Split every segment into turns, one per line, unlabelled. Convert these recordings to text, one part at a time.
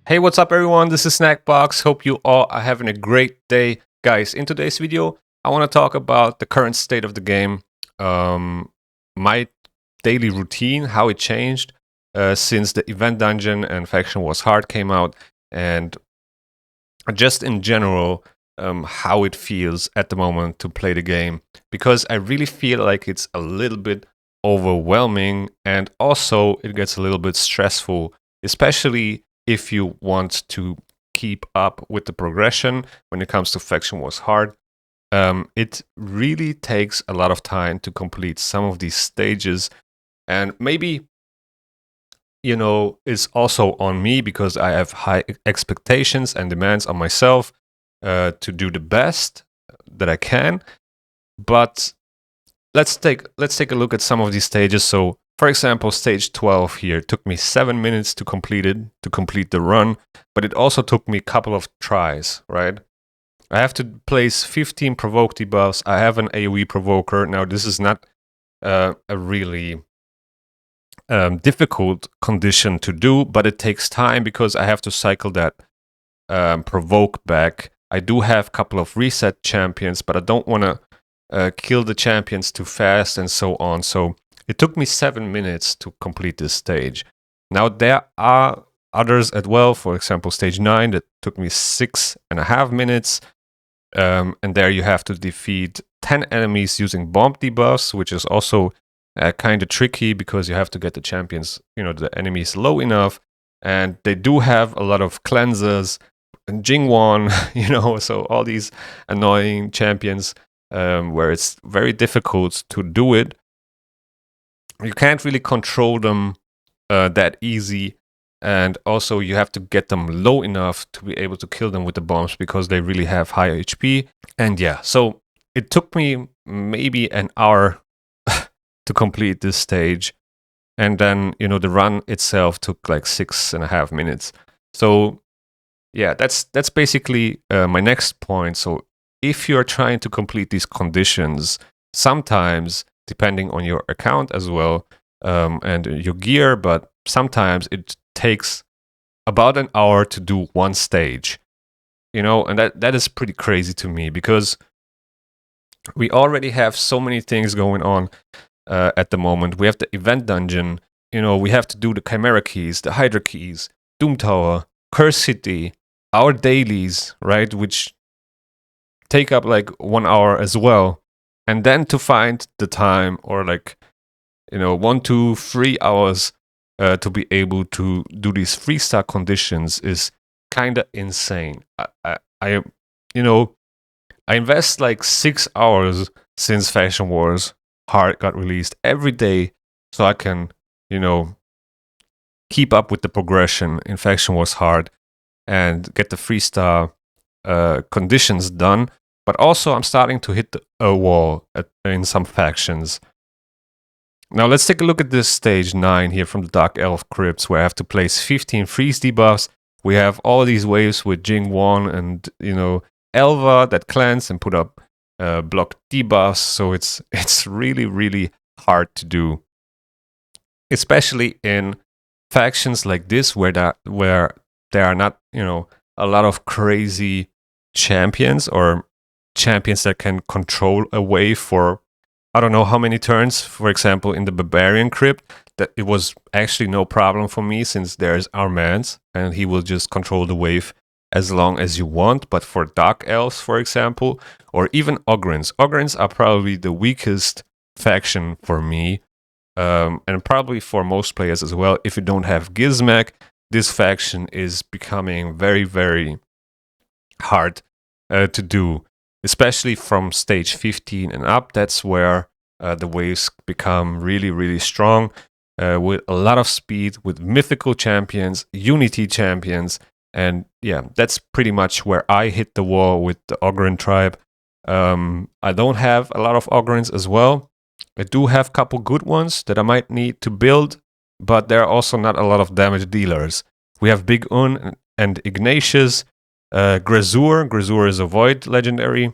Hey, what's up everyone? This is Snackbox. Hope you all are having a great day. Guys, in today's video, I want to talk about the current state of the game, my daily routine, how it changed since the event dungeon and faction wars hard came out, and just in general, how it feels at the moment to play the game. Because I really feel like it's a little bit overwhelming, and also it gets a little bit stressful, especially if you want to keep up with the progression when it comes to faction wars hard. It really takes a lot of time to complete some of these stages, and maybe it's also on me because I have high expectations and demands on myself to do the best that I can. But let's take a look at some of these stages. So, for example, stage 12 here took me 7 minutes to complete the run, but it also took me a couple of tries, right? I have to place 15 provoke debuffs. I have an AoE provoker. Now, this is not a really difficult condition to do, but it takes time because I have to cycle that provoke back. I do have a couple of reset champions, but I don't want to kill the champions too fast and so on. So it took me 7 minutes to complete this stage. Now there are others as well. For example, stage 9 that took me 6.5 minutes. And there you have to defeat 10 enemies using bomb debuffs, which is also kind of tricky because you have to get the champions, the enemies low enough. And they do have a lot of cleansers and Jingwon, so all these annoying champions where it's very difficult to do it. You can't really control them that easy. And also you have to get them low enough to be able to kill them with the bombs because they really have high HP. And yeah, so it took me maybe an hour to complete this stage. And then, the run itself took like 6.5 minutes. So yeah, that's basically my next point. So if you're trying to complete these conditions, sometimes, depending on your account as well, and your gear, but sometimes it takes about an hour to do one stage, and that is pretty crazy to me because we already have so many things going on at the moment. We have the event dungeon, we have to do the Chimera keys, the Hydra keys, Doom Tower, Curse City, our dailies, right, which take up like 1 hour as well. And then to find the time or 1 to 3 hours to be able to do these 3-star conditions is kind of insane. I invest like 6 hours since Faction Wars Hard got released every day so I can, keep up with the progression in Faction Wars Hard and get the 3-star conditions done. But also I'm starting to hit a wall in some factions. Now let's take a look at this stage 9 here from the Dark Elf Crypts, where I have to place 15 freeze debuffs. We have all these waves with Jingwon and Elva that cleanse and put up block debuffs. So it's really, really hard to do, especially in factions like this where there are not a lot of crazy champions or champions that can control a wave for I don't know how many turns. For example, in the Barbarian Crypt, that it was actually no problem for me since there's Armand and he will just control the wave as long as you want. But for Dark Elves, for example, or even Ogryns are probably the weakest faction for me, and probably for most players as well. If you don't have Gizmek, this faction is becoming very, very hard to do. Especially from stage 15 and up, that's where the waves become really, really strong, with a lot of speed, with mythical champions, unity champions, and yeah, that's pretty much where I hit the wall with the Ogryn tribe. I don't have a lot of Ogryns as well. I do have a couple good ones that I might need to build, but there are also not a lot of damage dealers. We have Big Un and Ignatius. Grazur is a Void legendary.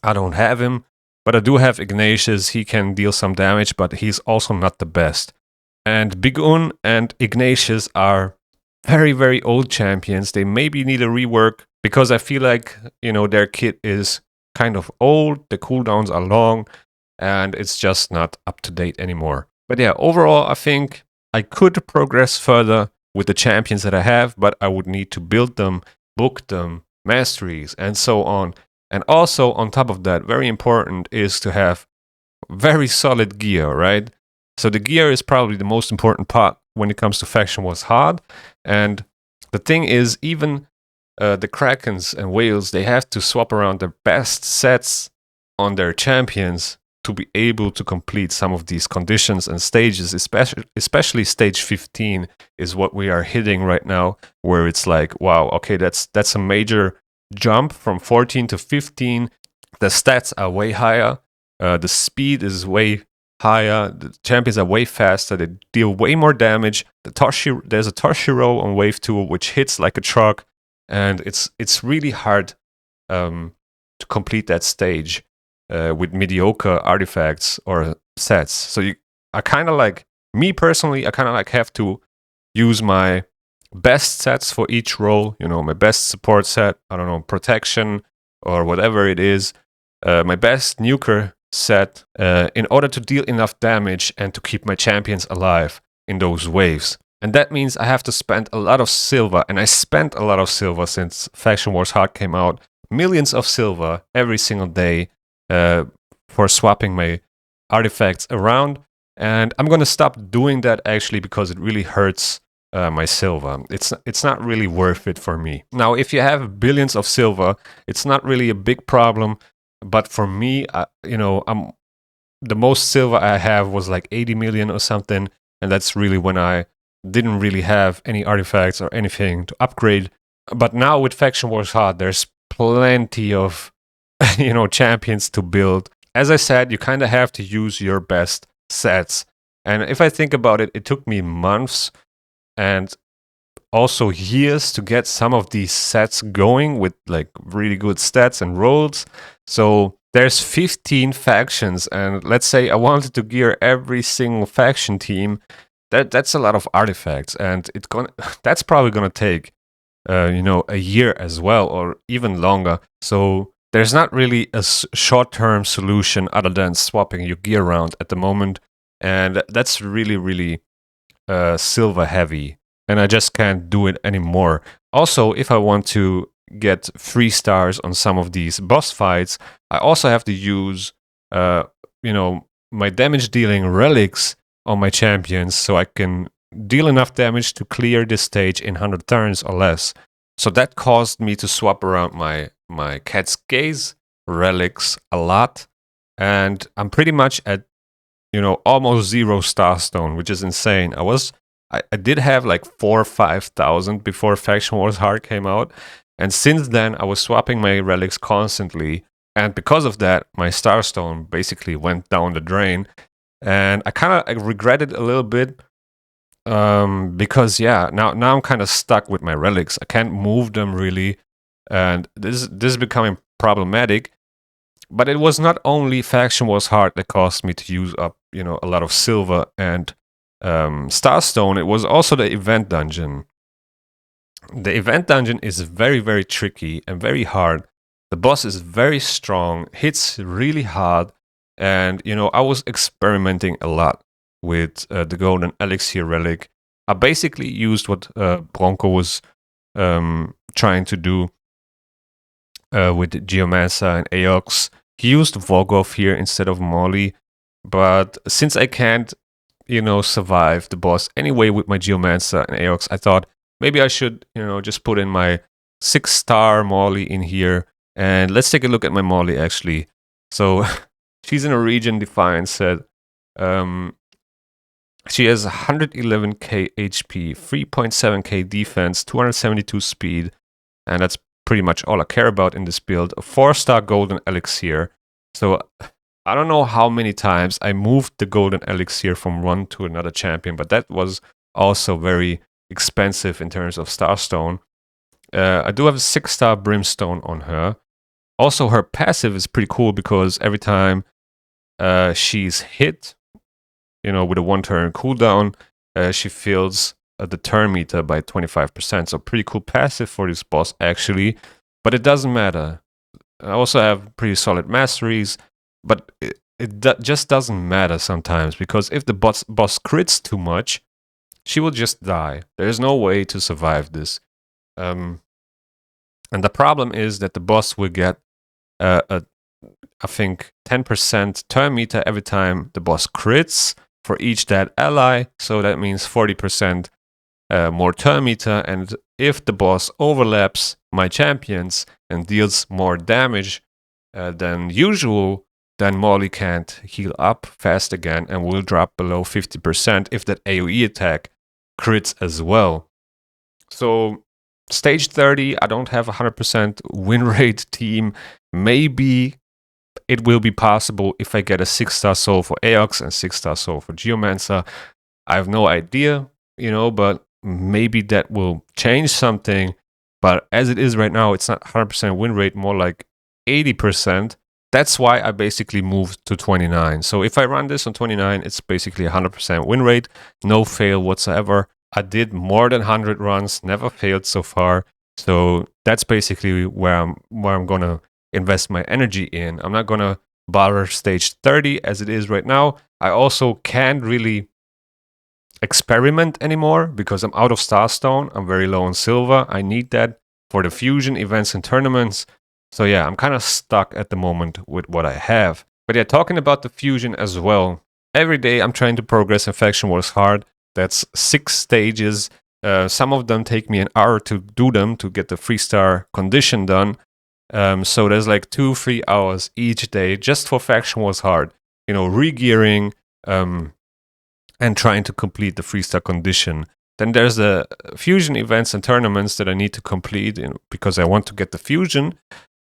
I don't have him, but I do have Ignatius. He can deal some damage, but he's also not the best. And Big Un and Ignatius are very, very old champions. They maybe need a rework because I feel like, their kit is kind of old, the cooldowns are long, and it's just not up to date anymore. But yeah, overall, I think I could progress further with the champions that I have, but I would need to build them, book them, masteries, and so on. And also, on top of that, very important is to have very solid gear, right? So the gear is probably the most important part when it comes to Faction Wars Hard. And the thing is, even the Krakens and Whales, they have to swap around their best sets on their champions to be able to complete some of these conditions and stages, especially stage 15 is what we are hitting right now, where it's like, wow, okay, that's a major jump from 14 to 15. The stats are way higher. The speed is way higher. The champions are way faster. They deal way more damage. There's a Toshiro on wave 2, which hits like a truck, and it's really hard to complete that stage with mediocre artifacts or sets. So I kind of like, me personally, I kind of like have to use my best sets for each role. My best support set, I don't know, protection or whatever it is. My best nuker set in order to deal enough damage and to keep my champions alive in those waves. And that means I have to spend a lot of silver, and I spent a lot of silver since Faction Wars Hard came out. Millions of silver every single day for swapping my artifacts around. And I'm going to stop doing that actually because it really hurts my silver. It's not really worth it for me. Now, if you have billions of silver, it's not really a big problem. But for me, I'm the most silver I have was like 80 million or something, and that's really when I didn't really have any artifacts or anything to upgrade. But now with Faction Wars Hard, there's plenty of champions to build. As I said, you kind of have to use your best sets. And if I think about it, it took me months and also years to get some of these sets going with like really good stats and rolls. So there's 15 factions, and let's say I wanted to gear every single faction team. That's a lot of artifacts, and that's probably gonna take a year as well, or even longer. So there's not really a short-term solution other than swapping your gear around at the moment, and that's really, really silver heavy, and I just can't do it anymore. Also, if I want to get 3 stars on some of these boss fights, I also have to use, my damage dealing relics on my champions so I can deal enough damage to clear this stage in 100 turns or less. So that caused me to swap around my Cat's Gaze relics a lot, and I'm pretty much at almost 0 Starstone, which is insane. I did have like 4,000 or 5,000 before Faction Wars Hard came out, and since then I was swapping my relics constantly, and because of that, my Starstone basically went down the drain, and I kind of regret it a little bit, because now I'm kind of stuck with my relics. I can't move them really, and this is becoming problematic. But it was not only Faction Wars Hard that caused me to use up a lot of silver and Starstone. It was also the event dungeon. The event dungeon is very, very tricky and very hard. The boss is very strong, hits really hard, and I was experimenting a lot with the golden elixir relic. I basically used what Bronco was trying to do with Geomancer and Aox. He used Volgov here instead of Molly, but since I can't survive the boss anyway with my Geomancer and Aox, I thought maybe I should just put in my 6-star Molly in here. And let's take a look at my Molly actually. So she's in a region Defiance set. She has 111k HP, 3.7k defense, 272 speed, and that's pretty much all I care about in this build. A 4-star golden elixir. So I don't know how many times I moved the golden elixir from one to another champion, but that was also very expensive in terms of Starstone. I do have a 6-star brimstone on her. Also, her passive is pretty cool because every time she's hit, with a 1-turn cooldown, she fills the turn meter by 25%. So pretty cool passive for this boss actually, but it doesn't matter. I also have pretty solid masteries, but it just doesn't matter sometimes, because if the boss crits too much, she will just die. There's no way to survive this. And the problem is that the boss will get I think 10% turn meter every time the boss crits for each dead ally. So that means 40% more turn meter. And if the boss overlaps my champions and deals more damage than usual, then Molly can't heal up fast again and will drop below 50% if that AoE attack crits as well. So stage 30, I don't have a 100% win rate team. Maybe it will be possible if I get a 6-star soul for Aox and 6-star soul for Geomancer. I have no idea, but maybe that will change something. But as it is right now, it's not 100% win rate, more like 80%. That's why I basically moved to 29. So if I run this on 29, it's basically 100% win rate, no fail whatsoever. I did more than 100 runs, never failed so far. So that's basically where I'm gonna invest my energy in. I'm not gonna bother stage 30 as it is right now. I also can't really experiment anymore because I'm out of Starstone. I'm very low on silver. I need that for the fusion events and tournaments. So yeah, I'm kind of stuck at the moment with what I have. But yeah, talking about the fusion as well. Every day I'm trying to progress in Faction Wars Hard. That's 6 stages. Some of them take me an hour to do them to get the 3-star condition done. So there's like 2-3 hours each day just for Faction Wars Hard. Re-gearing and trying to complete the 3-star condition. Then there's the fusion events and tournaments that I need to complete because I want to get the fusion.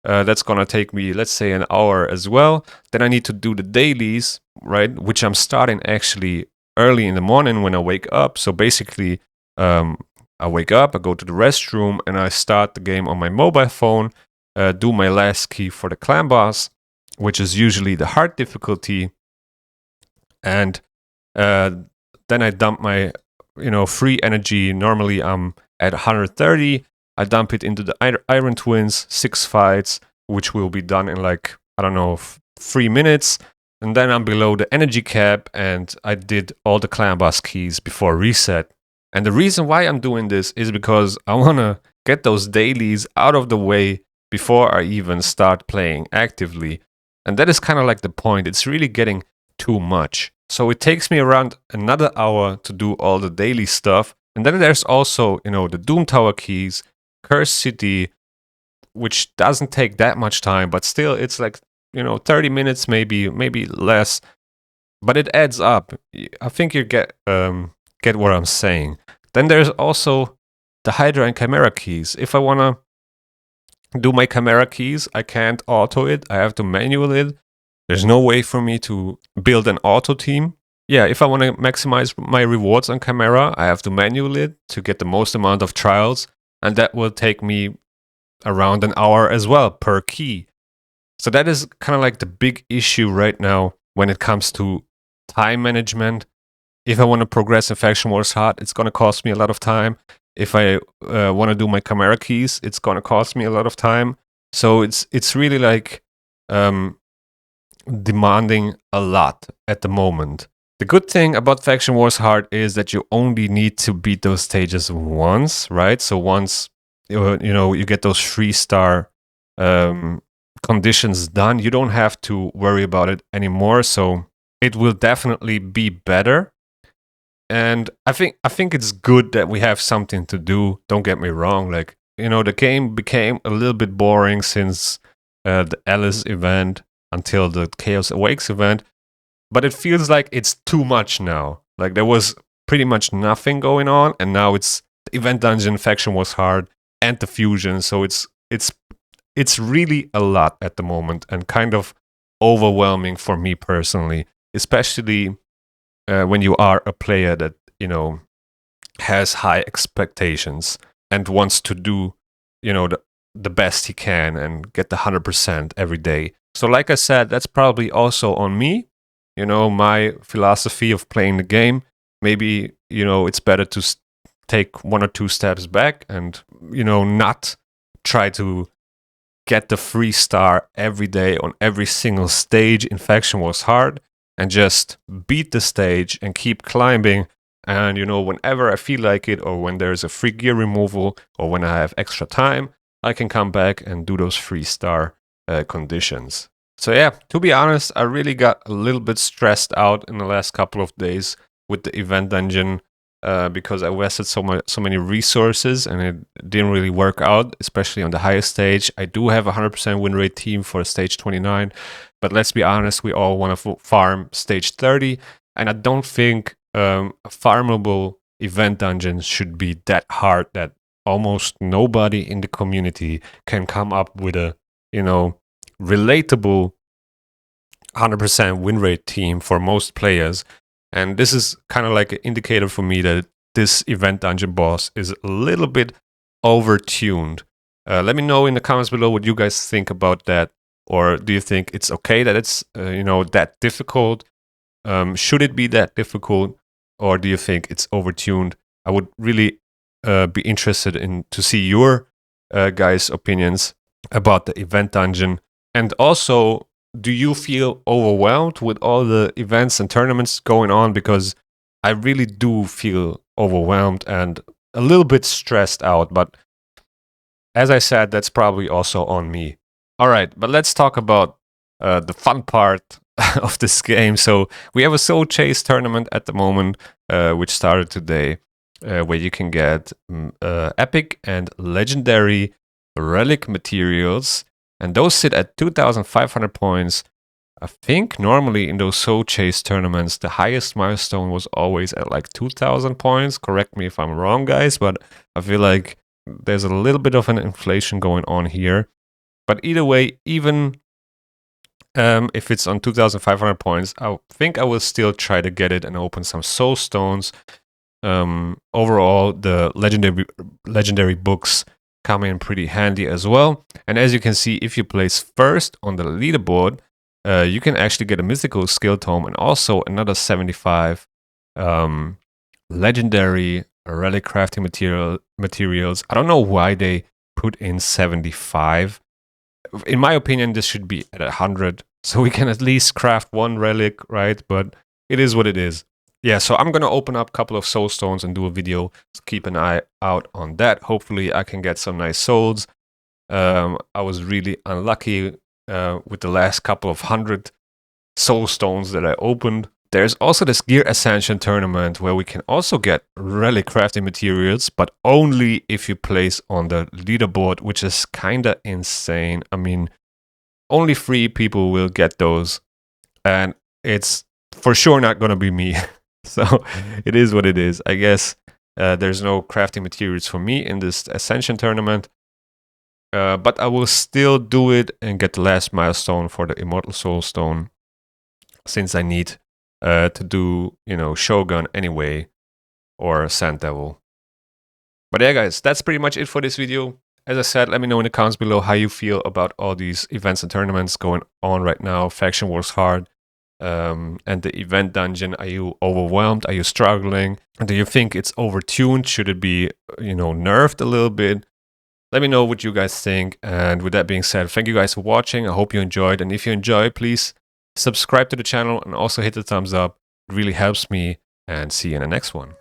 That's going to take me, let's say, an hour as well. Then I need to do the dailies, right? Which I'm starting actually early in the morning when I wake up. So basically, I wake up, I go to the restroom, and I start the game on my mobile phone, do my last key for the clan boss, which is usually the hard difficulty. And then I dump my, free energy. Normally I'm at 130. I dump it into the Iron Twins, 6 fights, which will be done in 3 minutes. And then I'm below the energy cap, and I did all the clan boss keys before reset. And the reason why I'm doing this is because I want to get those dailies out of the way before I even start playing actively. And that is kind of like the point. It's really getting too much. So it takes me around another hour to do all the daily stuff. And then there's also, the Doom Tower keys, Cursed City, which doesn't take that much time, but still it's 30 minutes, maybe less. But it adds up. I think you get what I'm saying. Then there's also the Hydra and Chimera keys. If I want to do my Chimera keys, I can't auto it. I have to manual it. There's no way for me to build an auto team. Yeah, if I want to maximize my rewards on Chimera, I have to manual it to get the most amount of trials. And that will take me around an hour as well per key. So that is kind of like the big issue right now when it comes to time management. If I want to progress in Faction Wars Hard, it's going to cost me a lot of time. If I want to do my Chimera keys, it's going to cost me a lot of time. So it's really demanding a lot at the moment. The good thing about Faction Wars Hard is that you only need to beat those stages once, right? So once you get those 3-star conditions done, you don't have to worry about it anymore. So it will definitely be better. And I think it's good that we have something to do. Don't get me wrong. The game became a little bit boring since the Alice event until the Chaos Awakes event. But it feels like it's too much now. There was pretty much nothing going on, and now it's the event dungeon, Faction Wars Hard, and the fusion. So it's really a lot at the moment, and kind of overwhelming for me personally, especially when you are a player that has high expectations and wants to do the best he can and get the 100% every day. So like I said, that's probably also on me. My philosophy of playing the game. Maybe, it's better to take 1 or 2 steps back and, you know, not try to get the free star every day on every single stage in Faction Wars Hard, and just beat the stage and keep climbing. And, you know, whenever I feel like it, or when there's a free gear removal, or when I have extra time, I can come back and do those free star conditions. So yeah, to be honest, I really got a little bit stressed out in the last couple of days with the event dungeon because I wasted so many resources and it didn't really work out, especially on the highest stage. I do have a 100% win rate team for stage 29, but let's be honest, we all want to farm stage 30, and I don't think a farmable event dungeon should be that hard that almost nobody in the community can come up with a, you know, relatable 100% win rate team for most players. And this is kind of like an indicator for me that this event dungeon boss is a little bit overtuned. Let me know in the comments below what you guys think about that. Or do you think it's okay that it's you know, that difficult? Should it be that difficult? Or do you think it's overtuned? I would really be interested in to see your guys' opinions about the event dungeon. And also, do you feel overwhelmed with all the events and tournaments going on? Because I really do feel overwhelmed and a little bit stressed out. But as I said, that's probably also on me. All right, but let's talk about the fun part of this game. So we have a Soul Chase tournament at the moment, which started today, where you can get epic and legendary relic materials, and those sit at 2,500 points. I think normally in those Soul Chase tournaments, the highest milestone was always at like 2,000 points. Correct me if I'm wrong, guys, but I feel like there's a little bit of an inflation going on here. But either way, even if it's on 2,500 points, I think I will still try to get it and open some soul stones. Overall, the legendary books come in pretty handy as well. And as you can see, if you place first on the leaderboard, you can actually get a mythical skill tome and also another 75 legendary relic crafting materials. I don't know why they put in 75. In my opinion, this should be at 100, so we can at least craft one relic, right? But it is what it is. Yeah, so I'm gonna open up a couple of soul stones and do a video. So keep an eye out on that. Hopefully I can get some nice souls. I was really unlucky with the last couple of 100 soul stones that I opened. There's also this Gear Ascension tournament where we can also get relic crafting materials, but only if you place on the leaderboard, which is kinda insane. I mean, only 3 people will get those, and it's for sure not gonna be me. So it is what it is. I guess there's no crafting materials for me in this Ascension tournament, but I will still do it and get the last milestone for the Immortal Soul Stone, since I need to do, you know, Shogun anyway, or Sand Devil. But yeah, guys, that's pretty much it for this video. As I said, let me know in the comments below how you feel about all these events and tournaments going on right now. Faction Wars Hard and the event dungeon. Are you overwhelmed? Are you struggling? Do you think it's overtuned? Should it be, you know, nerfed a little bit? Let me know what you guys think. And with that being said, thank you guys for watching. I hope you enjoyed. And if you enjoyed, please subscribe to the channel and also hit the thumbs up. It really helps me. And see you in the next one.